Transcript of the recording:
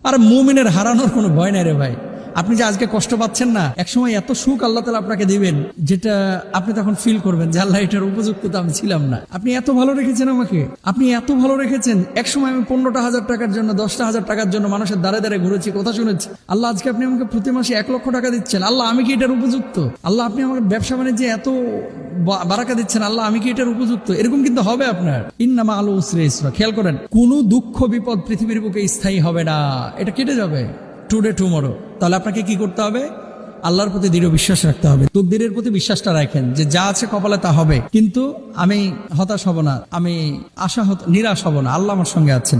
আর মুমিনের হারানোর কোনো ভয় নাই রে ভাই। আপনি যে আজকে কষ্ট পাচ্ছেন না, একসময় এত সুখ আল্লাহ তাআলা আপনাকে দিবেন যেটা আপনি তখন ফিল করবেন যে আল্লাহ এটার উপযুক্ত তো আমি ছিলাম না। আপনি এত ভালো রেখেছেন আমাকে, আপনি এত ভালো রেখেছেন। একসময় আমি 15,000 টাকার জন্য 10,000 টাকার জন্য মানুষের দ্বারে দ্বারে ঘুরেছি, কথা শুনেছি। আল্লাহ আজকে আপনি আমাকে প্রতি মাসে 1 লক্ষ টাকা দিচ্ছেন। আল্লাহ আমি কি এটার উপযুক্ত? আল্লাহ আপনি আমাকে ব্যবসা বাণিজ্যে এত বারাকা দিচ্ছেন, আল্লাহ আমি কি এটার উপযুক্ত? এরকম কিন্তু হবে আপনার। ইন্নামা আল উসরি ইসরা। খেয়াল করেন, কোনো দুঃখ বিপদ পৃথিবীর বুকে স্থায়ী হবে না, এটা কেটে যাবে টুডে টুমরো। তাহলে আপনাকে কি করতে হবে? আল্লাহর প্রতি দৃঢ় বিশ্বাস রাখতে হবে। তকদিরের প্রতি বিশ্বাসটা রাখেন যে যা আছে কপালে তা হবে, কিন্তু আমি হতাশ হব না, আমি নিরাশ হব না, আল্লাহ আমার সঙ্গে আছেন।